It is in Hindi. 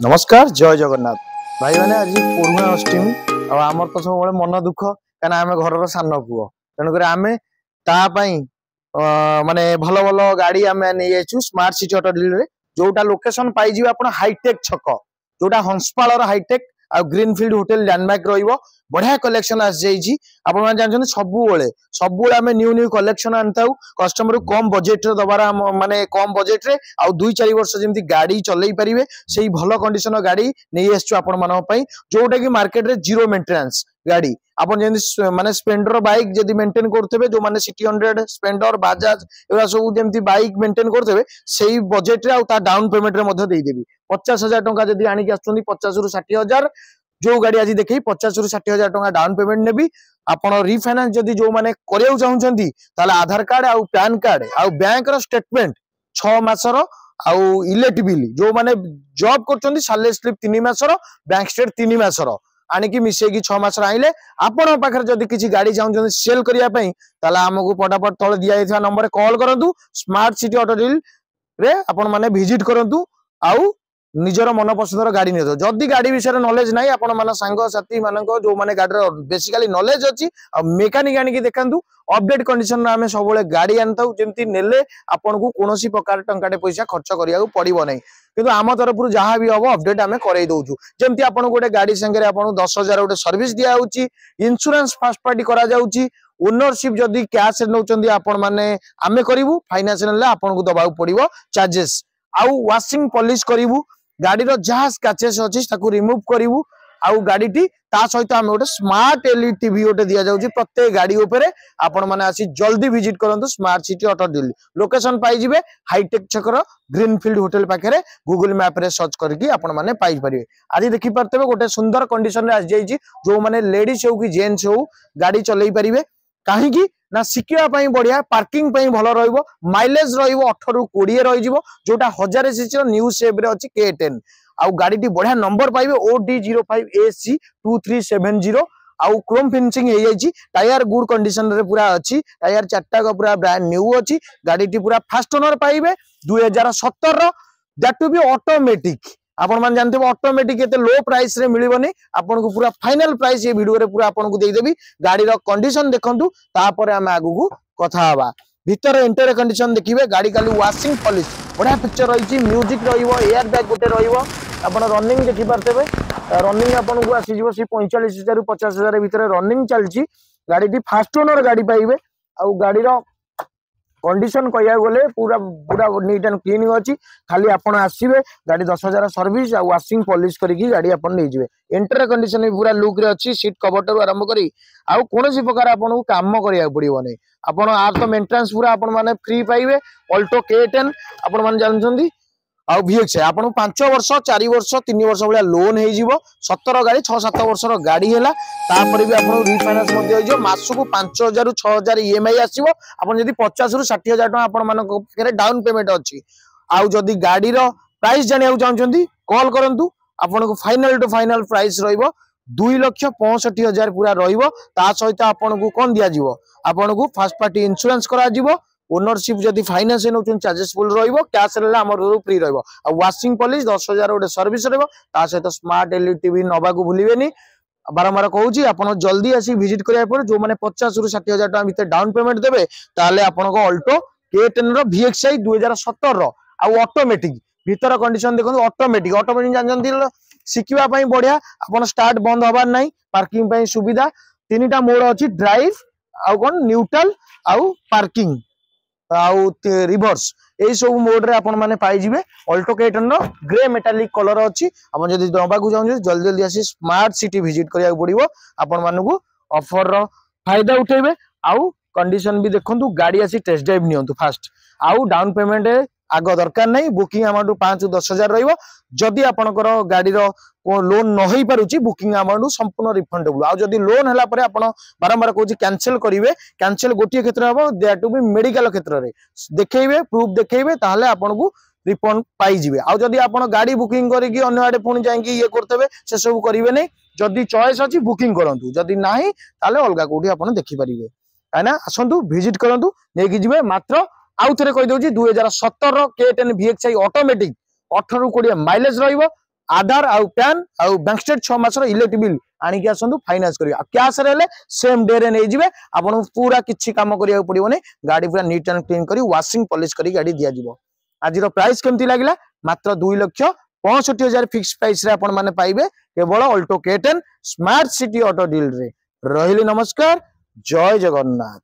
नमस्कार जय जगन्नाथ भाई मैंने आज पूर्णा अष्टमी आमर तो सब मन दुख कहीं आम घर सान पुओ तेणुक आम माने भल भल गाड़ी आम नहीं स्मार्ट सिटी ऑटो डील जोटा लोकेशन पाई आप हाईटेक छक जोटा हंसपाल हाईटेक आ ग्रीनफिल्ड होटेल लैंडमार्क रहिबो बढ़िया कलेक्शन आस जाइछि आपण मान जानछन सबुले आमे न्यू न्यू कलेक्शन आनताउ कस्टमर को कम बजेट रे दबारा माने कम बजेट रे आ 2-4 वर्ष जेमती गाड़ी चलै परिबे सेही भलो कंडीशन गाड़ी नै आछछु आपण मानो पई जोटा कि मार्केट रे जीरो मेंटेनेंस गाड़ी आपण जेमती माने स्प्लेंडर बाइक जदी मेंटेन करथबे जो माने सिटी 100 स्प्लेंडर बजाज एरा सब जेमती बाइक मेंटेन करथबे सेही बजेट रे आ ता डाउन पेमेंट रे मध्य देई देबी 50,000 टंका जदी आनी के आछुंदी 50 रु 60,000 जो गाड़ी आज देखी 50 रु 60,000 टंका डाउन पेमेंट नेबी आपण रिफाइनांस जदी जो माने करियौ चाहुचंती ताले आधार कार्ड आ पैन कार्ड आ बैंक रो स्टेटमेंट 6 मासर आ इलेक्ट्रिक बिल जो माने जॉब करचंती सैलरी स्लिप 3 मासर बैंक स्टेट 3 मासर आनिकी मिसेकी 6 मासर आइले आपण पाखर जदी किछि गाड़ी चाहुचंती सेल करिया पई ताले हमकु पटापट तळे दिया आइथा नंबर रे कॉल करंतु स्मार्ट सिटी ऑटो डील रे आपण माने विजिट करंतु आउ निजर मन पसंदर गाड़ी नहीं जदि गाड़ी विषय नॉलेज नहीं आपण मान सांग साथी मान जो मैंने गाड़ी बेसिकली नॉलेज अच्छी मेकानिक आनिक देखु अपडेट कंडीशन आम सब गाड़ी आनताऊ जमी नेले आपन को कौन प्रकार टंकाटे पैसा खर्च करिया पड़ो नहीं किंतु आम तरफ जहाँ भी हम अपडेट आम कर दौचु जमी आपन गोटे गाड़ी संगे आपन 10,000 गोटे सर्विस दिया इंश्योरेंस फास्ट पार्टी करा जाउची ओनरशिप जदि कैश नौचंदी आपण माने आमे करिवु फाइनेंस नेले आपन को दबाउ पड़िवो चार्जेस आउ वाशिंग पॉलिश करिवु गाड़ी रो जहाँ स्क्रैचेस अछि ताकू रिमूव करिवु आउ गाड़ीटी ता सहित आमे गोटे स्मार्ट एलईडी टीवी गोटे दिया जाउची प्रत्येक गाड़ी ऊपर आपण माने आसी जल्दी विजिट करंतु smart city auto deal location पाई जिवे हाईटेक छकर ग्रीनफील्ड होटल पाखरे गूगल मैप रे सर्च करके आपण माने पाई परिबे आज देखि परतेबे गोटे सुंदर कंडीशन रे आ जाइची जो माने लेडीज हो कि जेंट्स हो गाड़ी चलै परिबे काहेकि ना शिखिया पई बढ़िया पार्किंग पई भलो रहइबो माइलेज रहइबो 18 रु 20 रहिजिवो जोटा 1000 सीसी रो न्यू शेप रे अछि K10 आउ गाड़ीटी बढ़िया नंबर पाइबे OD05AC 2370 आउ क्रोम फिनिशिंग हे जाइछि टायर गुड कंडीशन रे पूरा अछि टायर चारटा को पूरा ब्रांड न्यू अछि गाड़ीटी पूरा फास्ट ओनर पाइबे 2017 रो दैट टू बी ऑटोमेटिक आपण मान जानते ऑटोमेटिक एते लो प्राइस रे मिलिबनी आपण को पूरा फाइनल प्राइस ये वीडियो रे पूरा आपण को देई देबी गाड़ी रो कंडीशन देखंतु तापर हम आगु को कथा हवा भीतर इंटीरियर कंडीशन देखिबे गाड़ी खाली वाशिंग पॉलिश बढ़िया पिक्चर रहिछि म्यूजिक रहिबो एयर बैग गोटे रहिबो आपण रनिंग देखि परतेबे रनिंग आपण को आसी जिवो 45,000 रु 50,000 भीतर रनिंग चलछि गाड़ी टी फास्ट ओनर गाड़ी पाइबे आ गाड़ी रो कंडीशन कहिया गले पूरा पूरा नीट एंड क्लीन अछि खाली आपण आसीबे गाड़ी 10,000 सर्विस आ वाशिंग पॉलिश करके गाड़ी आपण नै जिवे इंटीरियर कंडीशन भी पूरा लुक रे अछि सीट कवर टू आरंभ करी आ कोनोसी प्रकार आपण को काम करिया पड़िबो नै आपण आर तो मेंटेनेंस पूरा आपण माने फ्री पाइबे ऑल्टो K10 आपण माने जानछंदी आ VX आपण 5 वर्ष 4 वर्ष 3 वर्ष भलिया लोन हे जिवो 17 गाड़ी 6-7 वर्ष रो गाड़ी हैला तापर भी आपण रिफाइनेंस मध्ये हो जो मास को 5,000 रु 6,000 EMI आसीबो आपण जदी 50 रु 60,000 टका आपण मान के डाउन पेमेंट अछि आ जदी गाड़ी रो प्राइस जानिया चाहछंती कॉल करंतु आपण को फाइनल टू फाइनल प्राइस रहइबो 2,65,000 पूरा रहइबो ता सहित आपण को कोन दिया जिवो आपण को फर्स्ट पार्टी इंश्योरेंस करा जिवो ओनरशिप जदी फाइनेंस नौचन चार्जेस फुल रहइबो कैश रे हमर फ्री रहइबो आ वाशिंग पॉलिश 10,000 गोटे सर्विस रहइबो ता सहित स्मार्ट एलईडी टीवी नबा को भूलिबेनी बारंबार कहूची आपण जल्दी आसी विजिट करिया पर जो माने 50 रु 60,000 टका भीतर डाउन पेमेंट देबे ताले आपण को ऑल्टो K10 रो VXI 2017 रो आ ऑटोमेटिक भीतर कंडीशन देखो ऑटोमेटिक जानजंती शिखिबा पई बढ़िया आपण स्टार्ट बंद होबार नाही पार्किंग पई सुविधा तीनटा मोड अछि ड्राइव आ कोन न्यूट्रल आ पार्किंग आउ रिवर्स एई सब मोड रे आपण माने पाई जिवे ऑल्टो K10 नो ग्रे मेटालिक कलर अछि आपण जदी दबा को जाउ जल्दी जल्दी आसी स्मार्ट सिटी विजिट करिया पड़िबो आपण मानु को ऑफर रो फायदा उठेबे आउ कंडीशन भी देखंतु गाड़ी आसी टेस्ट ड्राइव नियंतु फास्ट आउ डाउन पेमेंट आग दरकार नहीं बुकिंग अमाउंट 5-10,000 रहिबो जदी आपनकर गाड़ी रो लोन न होई पारुची बुकिंग अमाउंट संपूर्ण रिफंडेबल आ जदी लोन हला परे आपण बारंबार कहूची कैंसिल करिवे कैंसिल गोटिए क्षेत्र हबो दैट टू बी मेडिकल क्षेत्र रे देखैबे प्रूफ देखैबे ताहले आपण को रिफंड पाई जिवे आ जदी आपण गाड़ी बुकिंग करिकि अन्य आडे पुनी जाईकि ये करतेबे से सब करिवे नै जदी चॉइस अछि बुकिंग करंतु जदी नाही ताहले अलगा कोठी आपण देखि परिबे हैना आसंतु विजिट करंतु नेकी जिवे मात्र आउ थरे कहि दउची 2017 रो K10 VXI ऑटोमेटिक 18 रु 20 माइलेज रहइबो आधार आउ पैन आउ बैंक स्टेट 6 मासर इलेक्ट्रिक बिल आनिक आसतु फाइनान्स करिया कैश रे सेम डे रे नै जिवे आपन पूरा किछि काम करिया पड़िबोनी गाड़ी पूरा नीट एंड क्लीन करी वाशिंग पॉलिश करी गाड़ी दिया जिवो आज प्राइस केमती लागला मात्र 2,65,000 फिक्स प्राइस रे आपण माने पाइबे केवल Alto K10 smart city auto deal रे रहिली नमस्कार जय जगन्नाथ।